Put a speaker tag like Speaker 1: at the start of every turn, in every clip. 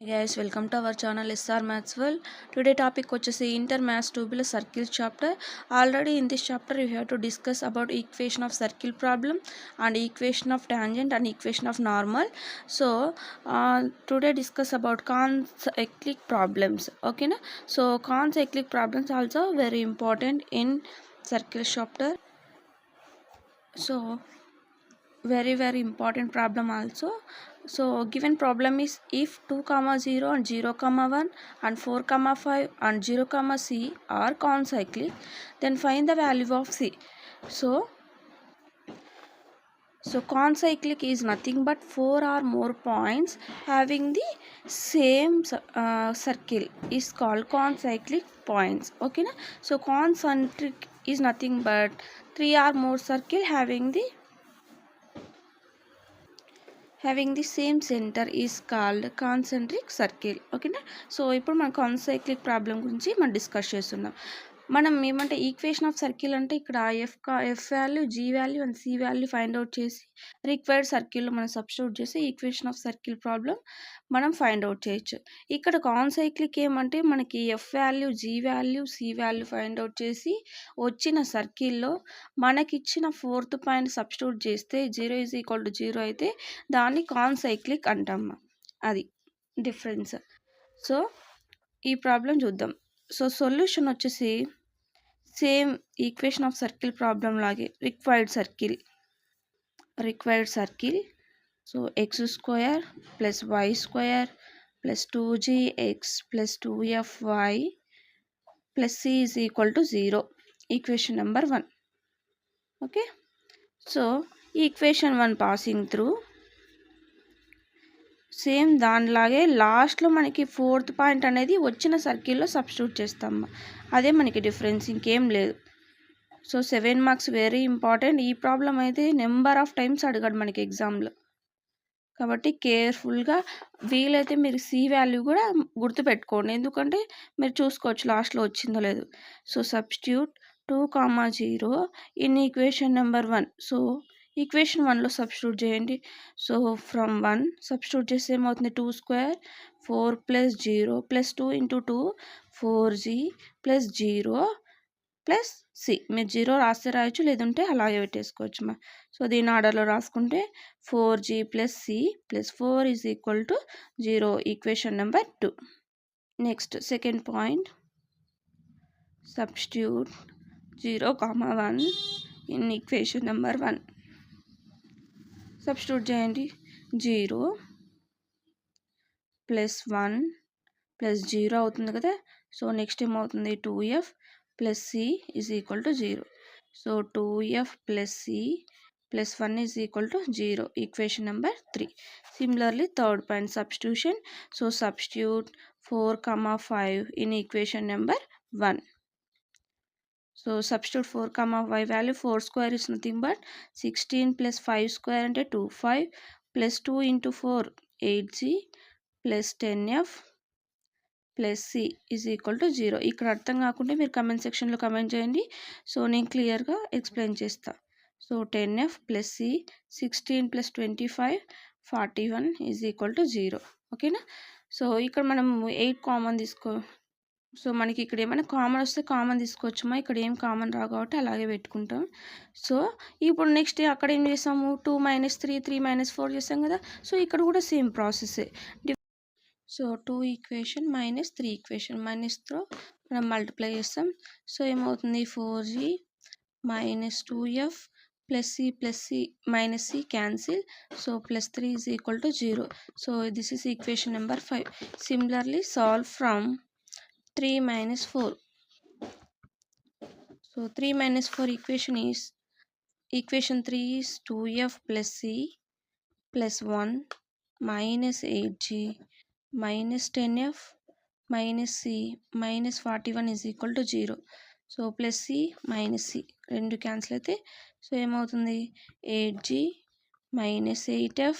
Speaker 1: Hey guys, welcome to our channel SR Mathswell. Today topic వచ్చేసి inter maths tubular circle chapter. Already in this chapter we have to discuss about equation of circle problem and equation of tangent and equation of normal. So today discuss about concyclic problems. Okay na? So concyclic problems also very important in circle chapter. So very important problem also. So given problem is if 2 comma 0 and 0 comma 1 and 4 comma 5 and 0 comma c are concyclic, then find the value of c. So concyclic is nothing but 4 or more points having the same circle is called concyclic points. Okay na? So concentric is nothing but 3 or more circle having the same center is called concentric circle. ఓకేనా. So ఇప్పుడు మనం concyclic problem గురించి మనం discuss చేస్తున్నాం. మనం ఏమంటే equation of circle అంటే ఇక్కడ F value, G value and C value find out చేసి రిక్వైర్డ్ సర్కిల్లో మనం సబ్స్టిట్యూట్ చేసి ఈక్వేషన్ ఆఫ్ సర్కిల్ ప్రాబ్లం మనం ఫైండ్ అవుట్ చేయొచ్చు. ఇక్కడ కాన్సైక్లిక్ ఏమంటే మనకి F value, G value, C value find out చేసి వచ్చిన సర్కిల్లో మనకిచ్చిన ఫోర్త్ పాయింట్ సబ్స్టిట్యూట్ చేస్తే 0 అయితే దాన్ని కాన్సైక్లిక్ అంటాం. అది డిఫరెన్స్. సో ఈ ప్రాబ్లం చూద్దాం. సో సొల్యూషన్ వచ్చేసి same equation of circle problem లాగే required circle. So x square plus y square plus 2gx plus 2fy plus C is equal to 0. Equation number 1. Okay. So equation 1 passing through same దానిలాగే లాస్ట్లో మనకి fourth point అనేది వచ్చిన సర్కిల్లో substitute చేస్తాము. అదే మనకి డిఫరెన్స్, ఇంకేం లేదు. So 7 marks very important. ఈ ప్రాబ్లం అయితే నెంబర్ ఆఫ్ టైమ్స్ అడిగాడు మనకి ఎగ్జామ్లో, కాబట్టి కేర్ఫుల్గా వీలైతే మీరు సి వాల్యూ కూడా గుర్తుపెట్టుకోండి, ఎందుకంటే మీరు చూసుకోవచ్చు లాస్ట్లో వచ్చిందో లేదు. So substitute 2, 0 in equation number 1. So equation 1లో సబ్స్టిట్యూట్ చేయండి. సో ఫ్రమ్ 1 సబ్స్టిట్యూట్ చేస్తే ఏమవుతుంది, 2 square 4 plus 0 plus 2 into 2 4g plus 0 plus c. మీరు 0 రాస్తే రాయొచ్చు, లేదంటే అలాగే పెట్టేసుకోవచ్చు. సో దీని ఆర్డర్లో రాసుకుంటే 4g plus C plus 4 is equal to 0. Equation number 2. Next second point, substitute 0, 1 in equation number 1. Substitute చేయండి. 0 ప్లస్ 1 ప్లస్ 0 అవుతుంది కదా. సో నెక్స్ట్ ఏమవుతుంది, 2f plus C is equal to 0. So 2f plus C plus 1 is equal to 0. Equation number 3. Similarly third point substitution. So substitute 4, 5 in equation number 1. So substitute 4, 5 value. 4 square is nothing but 16 plus 5 square అంటే 25 plus 2 into 4 8g plus 10f plus c is equal to 0. ఇక్కడ అర్థం కాకుంటే మీరు comment సెక్షన్లో comment చేయండి, so నేను క్లియర్గా explain చేస్తా. So 10f plus c 16 plus 25 41 is equal to 0. ఓకేనా. సో ఇక్కడ మనం 8 కామన్ తీసుకో. సో మనకి ఇక్కడ ఏమైనా కామన్ వస్తే కామన్ తీసుకోవచ్చుమా, ఇక్కడ ఏం కామన్ రా కాబట్టి అలాగే పెట్టుకుంటాం. సో ఇప్పుడు నెక్స్ట్ అక్కడ ఏం చేసాము, 2 - 3 3 - 4 చేసాం కదా. సో ఇక్కడ కూడా same process. So 2 equation minus 3 equation మైనస్తో మనం మల్టిప్లై చేస్తాం. సో ఏమవుతుంది, 4g minus 2f plus c minus c cancel. So plus 3 is equal to 0. So this is equation number 5. Similarly solve from 3 minus 4. So 3 minus 4 equation 3 is 2f plus c plus 1 minus 8g minus 10f minus c minus 41 is equal to 0. So plus c minus c రెండు cancel అయితే so ఏమవుతుంది, 8g minus 8f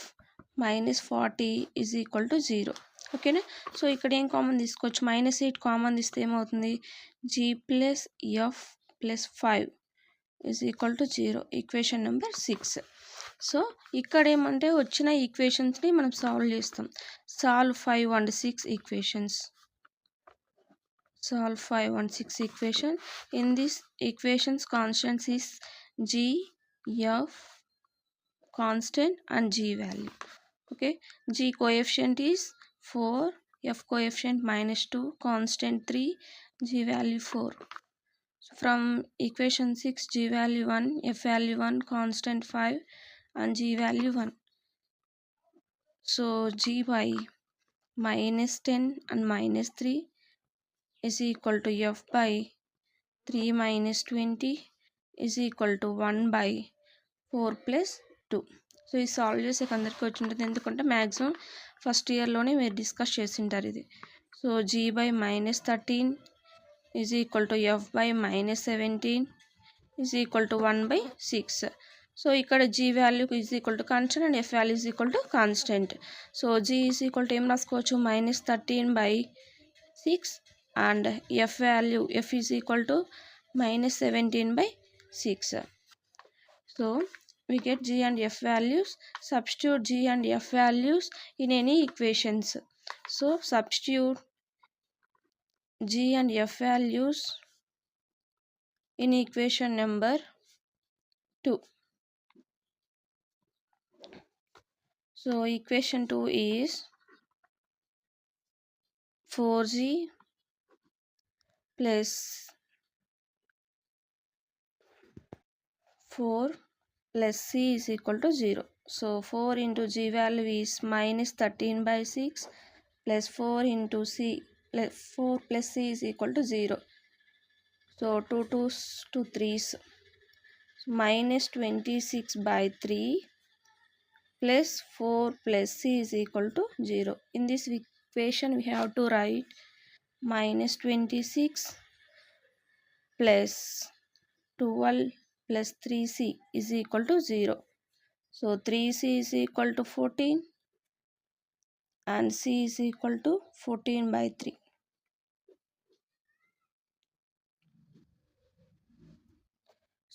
Speaker 1: minus 40 is equal to 0. ఓకేనా. So ఇక్కడ ఏం common తీసుకోవచ్చు, -8 common తీస్తే ఏమవుతుంది, g plus F plus 5 is equal to 0. Equation number 6. So ఇక్కడ ఏమంటే వచ్చిన ఈక్వేషన్స్ని మనం సాల్వ్ చేస్తాం. Solve 5 and 6 equations. Solve 5 and 6 equation. In this equations, constants is g, f, constant and g value. Okay, g coefficient is 4, f coefficient -2, constant 3, g value 4. So from equation 6, g value 1, f value 1, constant 5 and g value 1. So g by -10 and -3 is equal to f by 3 minus 20 is equal to 1 by 4 plus 2. So ఈ solve చేసే అందరికీ వచ్చి ఉంటుంది, ఎందుకంటే maximum first ఇయర్లోనే మీరు discuss చేసింటారు ఇది. So g by -13 is equal to f by -17 is equal to 1 by 6. So ఇక్కడ g value is equal to constant and f value is equal to constant. So g is equal to ఏం రాసుకోవచ్చు, -13 by 6 and f value f is equal to -17 by 6. So we get g and f values. Substitute g and f values in any equations. So substitute g and f values in equation number 2. So equation 2 is 4g plus 4 plus c is equal to 0. So 4 into g value is -13 by 6 plus 4 into c plus 4 plus c is equal to 0. So 2 2s 2 3s, so -26 by 3 plus 4 plus c is equal to 0. In this equation we have to write -26 plus 12 plus 3c is equal to 0. So 3c is equal to 14 and c is equal to 14 by 3.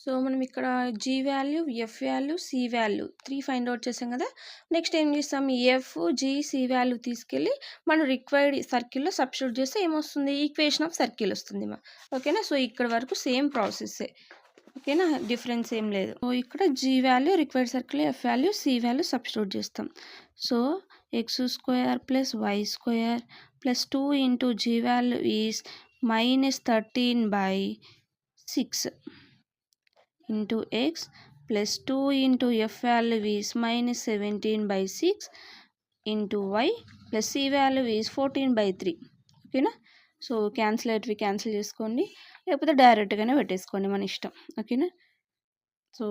Speaker 1: So మనం ఇక్కడ g value, f value, c value 3 find out చేసాం కదా. Next ఏం చేస్తాం, f, g, c value తీసుకెళ్ళి మనం required సర్కిల్లో substitute చేస్తే ఏమొస్తుంది, ఈక్వేషన్ ఆఫ్ సర్కిల్ వస్తుంది. ఓకేనా. సో ఇక్కడ వరకు సేమ్ ప్రాసెస్సే. ఓకేనా, డిఫరెన్స్ ఏం లేదు. సో ఇక్కడ g value required circle, f value, c value substitute చేస్తాం. So x² plus y² plus 2 into g value is -13 by 6 into x plus 2 into f value is -17 by 6 into y plus c value is 14 by 3. ఓకేనా. So క్యాన్సిలేటరీ cancel చేసుకోండి, లేకపోతే డైరెక్ట్గానే పెట్టేసుకోండి, మన ఇష్టం. ఓకేనా. So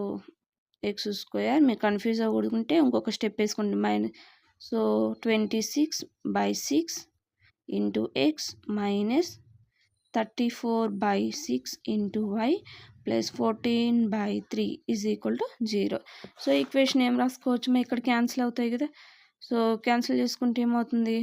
Speaker 1: x² మీరు కన్ఫ్యూజ్ అవ్వకుంటే ఇంకొక స్టెప్ వేసుకోండి. So 26 by 6 into x minus 34 by 6 into y plus 14 by 3 is equal to 0. So equation ఏం రాసుకోవచ్చు, మేము ఇక్కడ క్యాన్సిల్ అవుతాయి కదా. సో క్యాన్సిల్ చేసుకుంటే ఏమవుతుంది,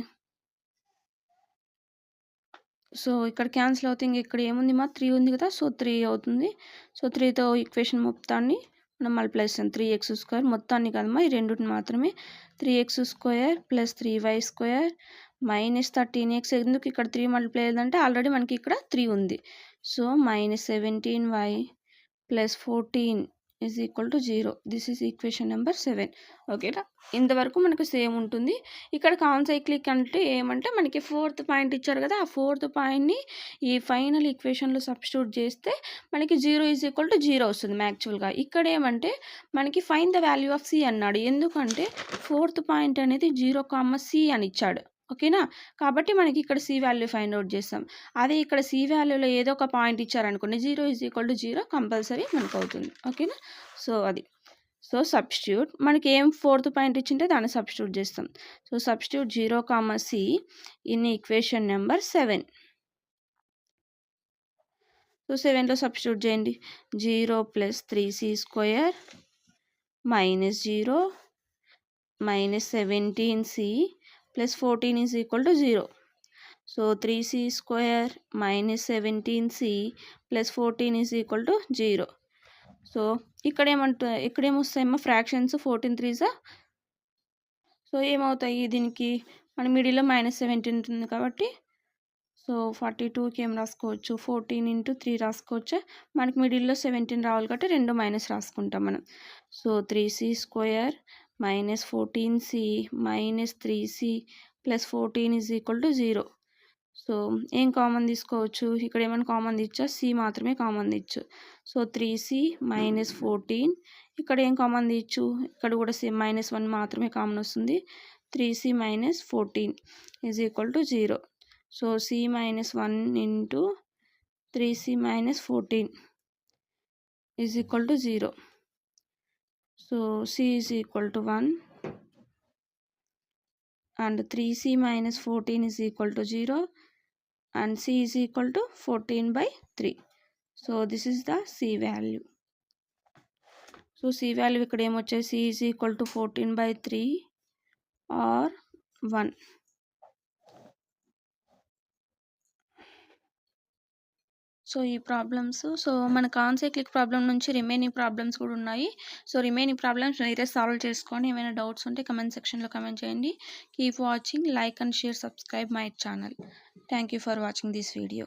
Speaker 1: సో ఇక్కడ క్యాన్సిల్ అవుతుంది. ఇక్కడ ఏముంది, 3 ఉంది కదా. సో 3 అవుతుంది. సో 3తో ఈక్వేషన్ మొత్తాన్ని మనం మల్టిప్లై చేస్తాం. 3x² మొత్తాన్ని కదమ్మా, ఈ రెండుని మాత్రమే. 3x² plus 3y² minus 13x. ఎందుకు ఇక్కడ 3 మల్టిప్లై అయ్యిందంటే ఆల్రెడీ మనకి ఇక్కడ 3 ఉంది. So -17y plus 14 is equal to 0. This is equation number 7. ఓకేనా. ఇంతవరకు మనకు సేమ్ ఉంటుంది. ఇక్కడ కాన్సైక్లిక్ అంటే ఏమంటే మనకి 4th పాయింట్ ఇచ్చారు కదా, ఆ 4th పాయింట్ని ఈ ఫైనల్ ఈక్వేషన్లో సబ్స్టిట్యూట్ చేస్తే మనకి 0 ఈజ్ ఈక్వల్ టు 0 వస్తుంది యాక్చువల్గా. ఇక్కడ ఏమంటే మనకి find the value of c అన్నాడు, ఎందుకంటే 4th పాయింట్ అనేది 0, c అని ఇచ్చాడు. ఓకేనా. కాబట్టి మనకి ఇక్కడ c వాల్యూ ఫైండ్ అవుట్ చేస్తాం. అదే ఇక్కడ c వాల్యూలో ఏదో ఒక పాయింట్ ఇచ్చారనుకోండి, 0 ఈజ్ ఈక్వల్ టు 0 కంపల్సరీ మనకు అవుతుంది. ఓకేనా. సో అది. సో సబ్స్టిట్యూట్ మనకి ఏం 4th పాయింట్ ఇచ్చింటే దాన్ని సబ్స్టిట్యూట్ చేస్తాం. So substitute 0, c in equation number 7. So 7లో సబ్స్టిట్యూట్ చేయండి. 0 plus 3c² minus 0 minus 17c plus 14 is equal to 0. So 3c² minus 17c plus 14 is equal to 0. So ఇక్కడేమొస్తాయమ్మా fractions 14 3s. So ఏమవుతాయి దీనికి మన మిడిల్లో -17 ఉంటుంది కాబట్టి సో 42కి ఏం రాసుకోవచ్చు 14 × 3 రాసుకోవచ్చా. మనకి మిడిల్లో 17 రావాలి కాబట్టి 2 మైనస్ రాసుకుంటాం మనం. So 3c² -14c -3c + 14 = 0. So ఏం కామన్ తీసుకోవచ్చు, ఇక్కడ ఏమైనా కామన్ తీచ్చా, c మాత్రమే కామన్ తీచ్చు. సో 3c -14, ఇక్కడ ఏం కామన్ తీచ్చు, ఇక్కడ కూడా సేమ్ -1 మాత్రమే కామన్ వస్తుంది. 3c -14 = 0. So c -1 × 3c -14 = 0. So c = 1 and 3c -14 = 0 and c = 14/3. So this is the c value. So c value ఇక్కడ ఏమొచ్చేసి c = 14/3 or 1. సో ఈ ప్రాబ్లమ్స్ సో మన కాన్సైక్లిక్ ప్రాబ్లం నుంచి రిమైనింగ్ ప్రాబ్లమ్స్ కూడా ఉన్నాయి. సో రిమైనింగ్ ప్రాబ్లమ్స్ మీరే solve చేసుకోండి. ఏమైనా doubts ఉంటే కమెంట్ సెక్షన్లో కమెంట్ చేయండి. Keep watching, like and share, subscribe my channel. Thank you for watching this video.